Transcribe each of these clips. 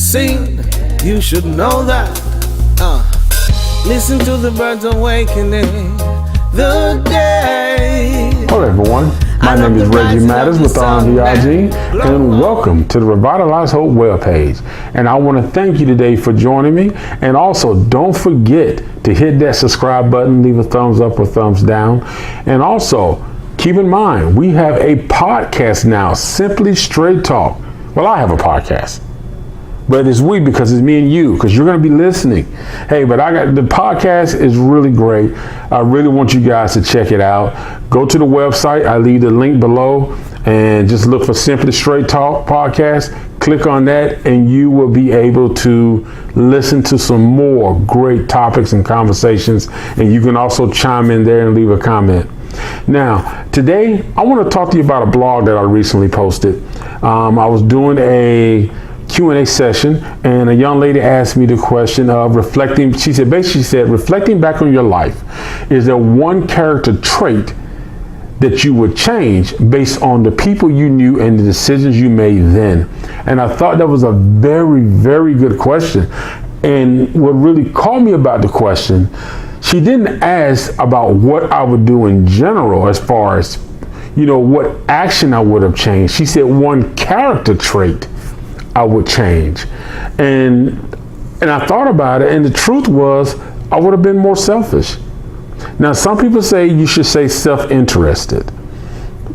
seen, you should know that. Listen to the birds awakening the day. Hello everyone, my name is Reggie Matters with RMVIG, and welcome to the Revitalize Hope webpage. And I want to thank you today for joining me, and also don't forget to hit that subscribe button, leave a thumbs up or thumbs down, and also keep in mind we have a podcast now, Simply Straight Talk. Well, I have a podcast, but it's we because it's me and you, because you're going to be listening. Hey, but the podcast is really great. I really want you guys to check it out. Go to the website. I leave the link below and just look for Simply Straight Talk podcast. Click on that and you will be able to listen to some more great topics and conversations. And you can also chime in there and leave a comment. Now, today I want to talk to you about a blog that I recently posted. I was doing a Q&A session, and a young lady asked me the question of reflecting. She said, reflecting back on your life, is there one character trait that you would change based on the people you knew and the decisions you made then? And I thought that was a very, very good question. And what really caught me about the question, she didn't ask about what I would do in general as far as, what action I would have changed. She said one character trait I would change. And I thought about it, and the truth was I would have been more selfish. Now, some people say you should say self-interested,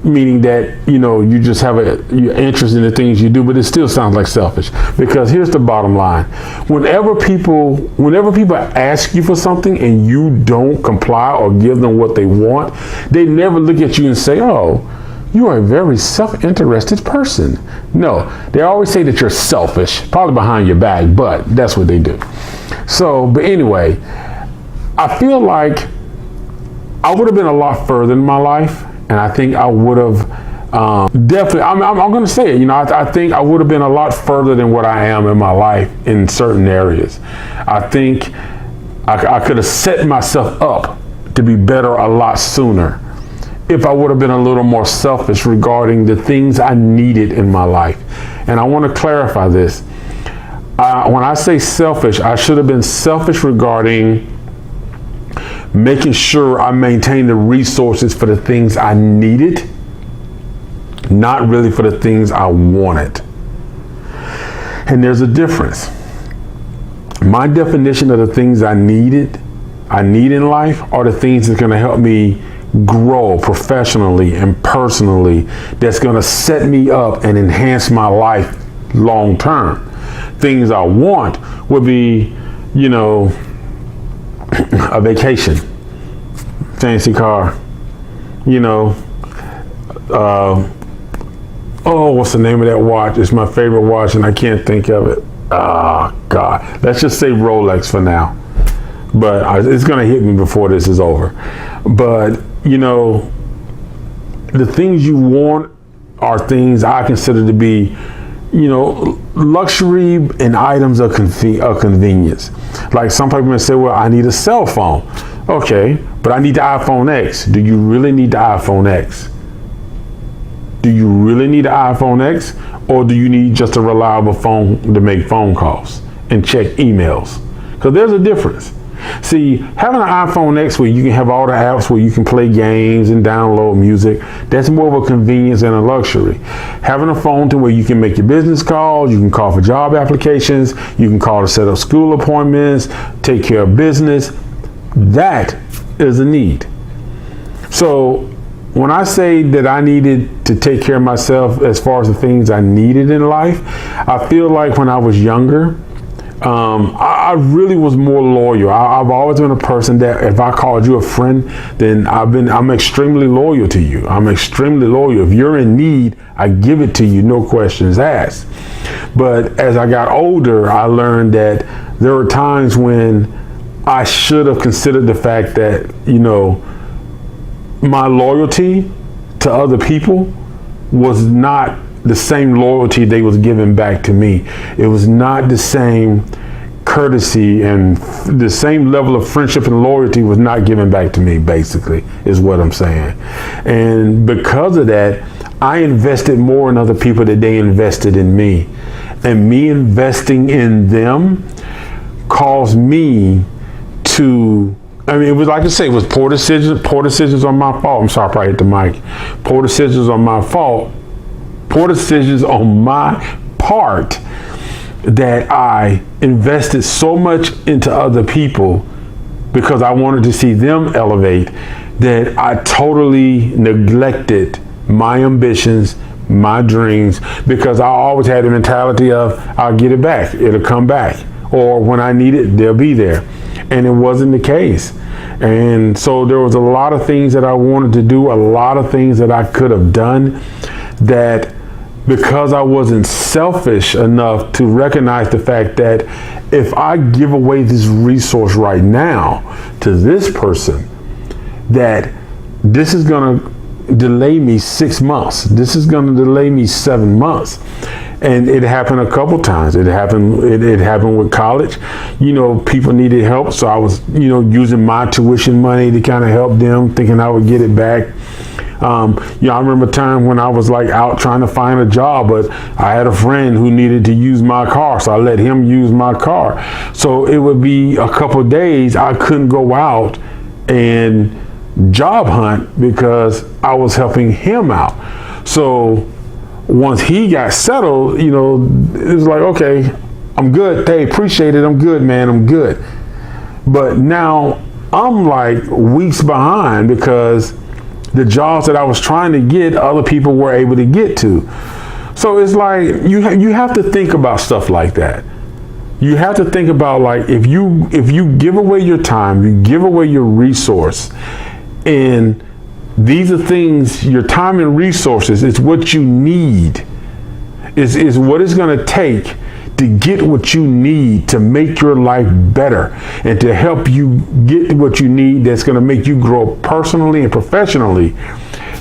meaning that, you just have you're interested in the things you do, but it still sounds like selfish. Because here's the bottom line. Whenever people ask you for something and you don't comply or give them what they want, they never look at you and say, oh, you are a very self-interested person. No, they always say that you're selfish, probably behind your back, but that's what they do. So, but anyway, I feel like I would have been a lot further in my life, and I think I would have definitely, I'm going to say it, I think I would have been a lot further than what I am in my life in certain areas. I think I could have set myself up to be better a lot sooner if I would have been a little more selfish regarding the things I needed in my life. And I want to clarify this. When I say selfish, I should have been selfish regarding making sure I maintained the resources for the things I needed, not really for the things I wanted. And there's a difference. My definition of the things I need in life are the things that's going to help me grow professionally and personally, that's going to set me up and enhance my life long term. Things I want would be, a vacation, fancy car, what's the name of that watch? It's my favorite watch and I can't think of it. God, let's just say Rolex for now. But it's going to hit me before this is over. But, the things you want are things I consider to be, luxury and items of convenience. Like some people may say, well, I need a cell phone. Okay, but I need the iPhone X. Do you really need the iPhone X? Do you really need the iPhone X? Or do you need just a reliable phone to make phone calls and check emails? Because there's a difference. See, having an iPhone X where you can have all the apps where you can play games and download music, that's more of a convenience and a luxury. Having a phone to where you can make your business calls, you can call for job applications, you can call to set up school appointments, take care of business, that is a need. So when I say that I needed to take care of myself as far as the things I needed in life, I feel like when I was younger, I really was more loyal. I've always been a person that if I called you a friend, then I'm extremely loyal to you. I'm extremely loyal. If you're in need, I give it to you, no questions asked. But as I got older, I learned that there were times when I should have considered the fact that, my loyalty to other people was not the same loyalty they was giving back to me. It was not the same courtesy, and the same level of friendship and loyalty was not given back to me, basically, is what I'm saying. And because of that, I invested more in other people than they invested in me. and me investing in them caused me to, I mean, it was like I say, it was poor decisions on my fault. I'm sorry, I probably hit the mic. Poor decisions on my fault. Poor decisions on my part that I invested so much into other people because I wanted to see them elevate that I totally neglected my ambitions, my dreams, because I always had the mentality of I'll get it back, it'll come back, or when I need it, they'll be there. And it wasn't the case. And so there was a lot of things that I wanted to do, a lot of things that I could have done that, because I wasn't selfish enough to recognize the fact that if I give away this resource right now to this person, that this is going to delay me 6 months. This is going to delay me 7 months. And it happened a couple times. It happened with college. You know, people needed help. So I was, using my tuition money to kind of help them, thinking I would get it back. I remember a time when I was like out trying to find a job, but I had a friend who needed to use my car, so I let him use my car. So it would be a couple of days I couldn't go out and job hunt because I was helping him out. So once he got settled, it was like, okay, I'm good. Hey, appreciate it. I'm good, man. I'm good. But now I'm like weeks behind because the jobs that I was trying to get, other people were able to get to. So it's like you have to think about stuff like that. You have to think about, like, if you give away your time, you give away your resource, and these are things, your time and resources, it's what you need. Is what it's going to take to get what you need to make your life better and to help you get what you need that's going to make you grow personally and professionally.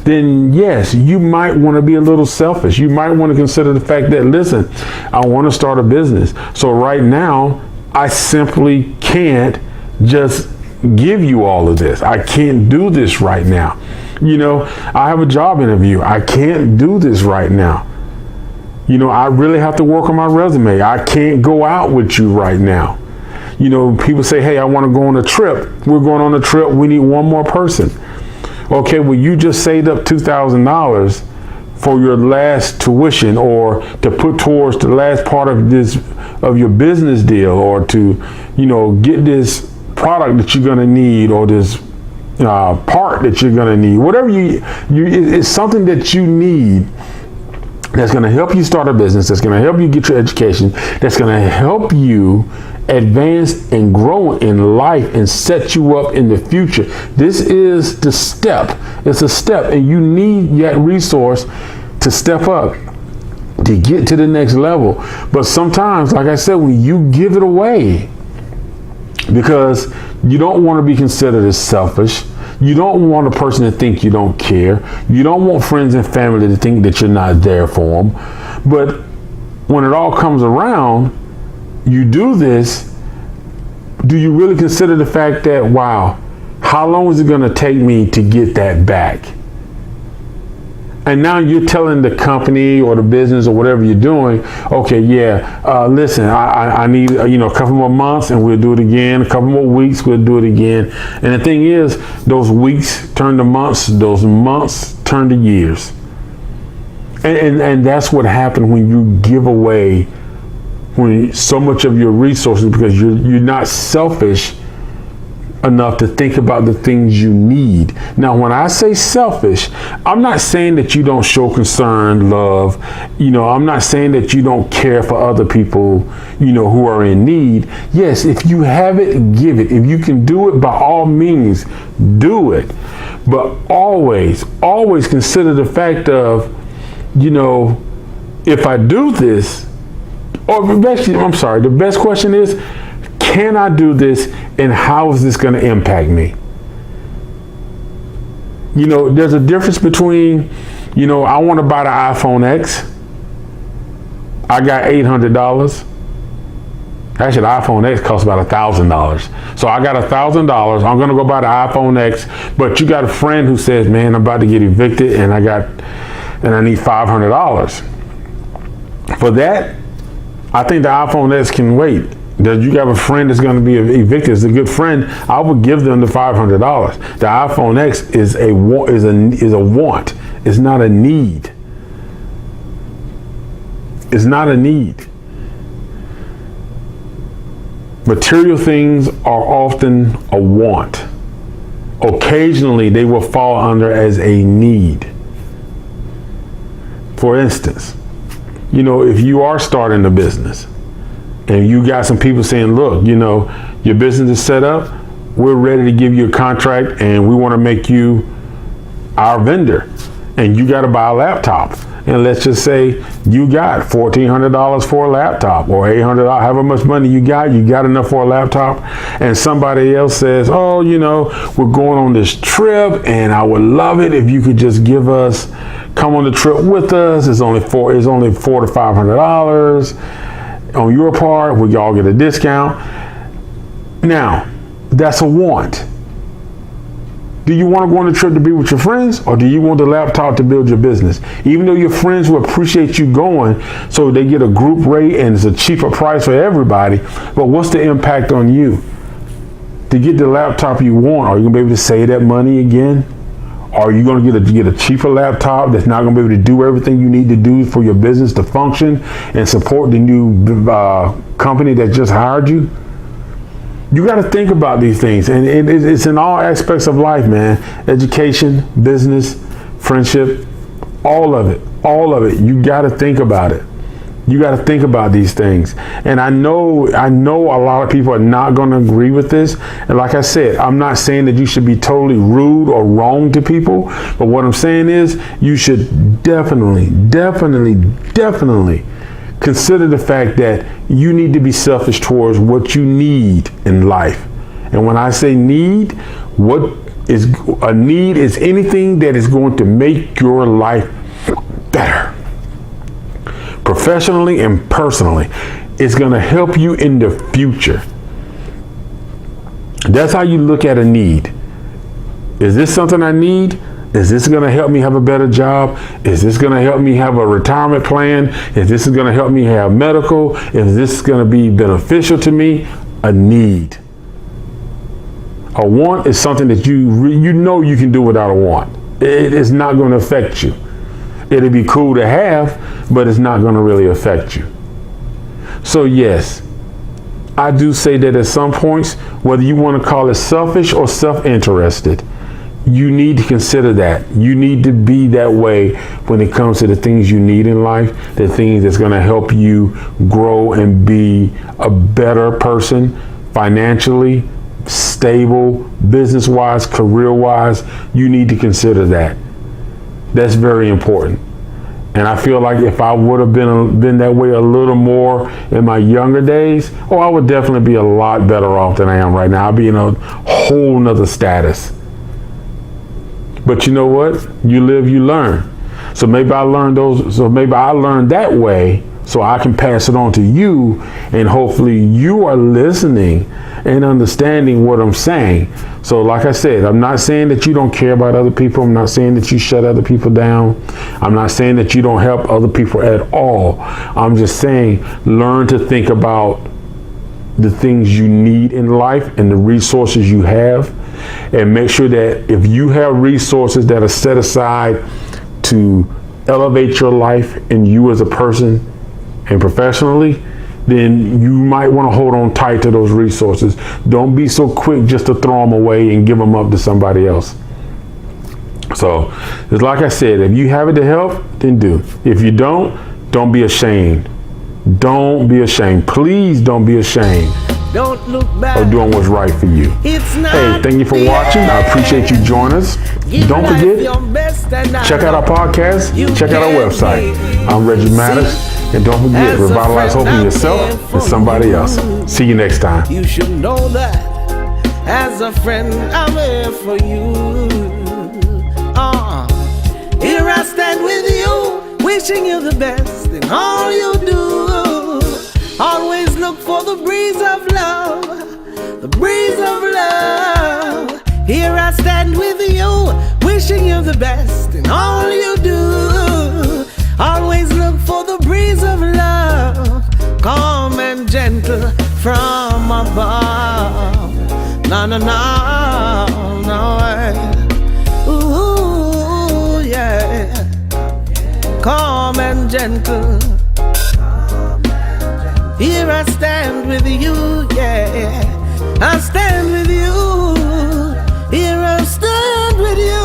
Then yes, you might want to be a little selfish. You might want to consider the fact that, listen, I want to start a business. So right now, I simply can't just give you all of this. I can't do this right now. I have a job interview. I can't do this right now. I really have to work on my resume. I can't go out with you right now. People say, hey, I want to go on a trip. We're going on a trip. We need one more person. Okay, well, you just saved up $2,000 for your last tuition, or to put towards the last part of your business deal, or to, get this product that you're going to need, or this part that you're going to need. Whatever it's something that you need that's going to help you start a business, that's going to help you get your education, that's going to help you advance and grow in life and set you up in the future. This is the step. It's a step, and you need that resource to step up, to get to the next level. But sometimes, like I said, when you give it away, because you don't want to be considered as selfish, you don't want a person to think you don't care, you don't want friends and family to think that you're not there for them. But when it all comes around, you do this, do you really consider the fact that, wow, how long is it going to take me to get that back? And now you're telling the company or the business or whatever you're doing, okay, listen, I need a couple more months and we'll do it again. A couple more weeks, we'll do it again. And the thing is, those weeks turn to months, those months turn to years. And that's what happened when you give away so much of your resources, because you're not selfish enough to think about the things you need. Now, when I say selfish, I'm not saying that you don't show concern, love. I'm not saying that you don't care for other people, who are in need. Yes, if you have it, give it. If you can do it, by all means, do it. But always consider the fact of, if I do this, the best question is, can I do this, and how is this going to impact me? There's a difference between, I want to buy the iPhone X. I got $800. Actually, the iPhone X costs about $1,000. So I got $1,000. I'm going to go buy the iPhone X. But you got a friend who says, man, I'm about to get evicted and I need $500. For that, I think the iPhone X can wait. That you have a friend that's going to be evicted, is a good friend, I would give them the $500. The iPhone X is a want. It's not a need. It's not a need. Material things are often a want. Occasionally, they will fall under as a need. For instance, if you are starting a business and you got some people saying, look, your business is set up, we're ready to give you a contract and we want to make you our vendor, and you got to buy a laptop. And let's just say you got $1,400 for a laptop, or $800, however much money you got enough for a laptop. And somebody else says, oh, we're going on this trip and I would love it if you could just come on the trip with us. It's only $400 to $500 on your part. We all get a discount. Now, that's a want. Do you want to go on a trip to be with your friends, or do you want the laptop to build your business? Even though your friends will appreciate you going, so they get a group rate and it's a cheaper price for everybody, but what's the impact on you? To get the laptop you want, are you going to be able to save that money again? Are you going to get a cheaper laptop that's not going to be able to do everything you need to do for your business to function and support the new company that just hired you? You got to think about these things, and it's in all aspects of life, man. Education, business, friendship, all of it. You got to think about it. You got to think about these things. And I know a lot of people are not going to agree with this. And like I said, I'm not saying that you should be totally rude or wrong to people. But what I'm saying is you should definitely consider the fact that you need to be selfish towards what you need in life. And when I say need, what is a need is anything that is going to make your life better. Professionally and personally, it's going to help you in the future. That's how you look at a need. Is this something I need? Is this going to help me have a better job? Is this going to help me have a retirement plan? Is this going to help me have medical? Is this going to be beneficial to me? A need. A want is something that you can do without a want. It is not going to affect you. It'll be cool to have, but it's not going to really affect you. So yes, I do say that at some points, whether you want to call it selfish or self-interested, you need to consider that. You need to be that way when it comes to the things you need in life, the things that's going to help you grow and be a better person financially, stable, business-wise, career-wise. You need to consider that. That's very important. And I feel like if I would have been that way a little more in my younger days, I would definitely be a lot better off than I am right now. I'd be in a whole nother status. But you know what? You live, you learn. So maybe I learned that way so I can pass it on to you, and hopefully you are listening and understanding what I'm saying. So like I said, I'm not saying that you don't care about other people. I'm not saying that you shut other people down. I'm not saying that you don't help other people at all. I'm just saying learn to think about the things you need in life and the resources you have, and make sure that if you have resources that are set aside to elevate your life and you as a person and professionally, then you might want to hold on tight to those resources. Don't be so quick just to throw them away and give them up to somebody else. So it's like I said, if you have it to help, then do. If you don't be ashamed. Don't be ashamed. Please don't be ashamed Don't look back. of doing what's right for you. It's not Hey, thank you for watching. I appreciate you joining us. Don't forget, check out our podcast. Check out our website. I'm Reggie Matters. And don't forget, revitalize hope in yourself and somebody else. See you next time. You should know that as a friend, I'm here for you. Here I stand with you, wishing you the best in all you do. Always look for the breeze of love, the breeze of love. Here I stand with you, wishing you the best in all you do. Always look for the breeze of love. from above. No, no, no, no way. Ooh, yeah. Calm and gentle. Here I stand with you, yeah. I stand with you. Here I stand with you.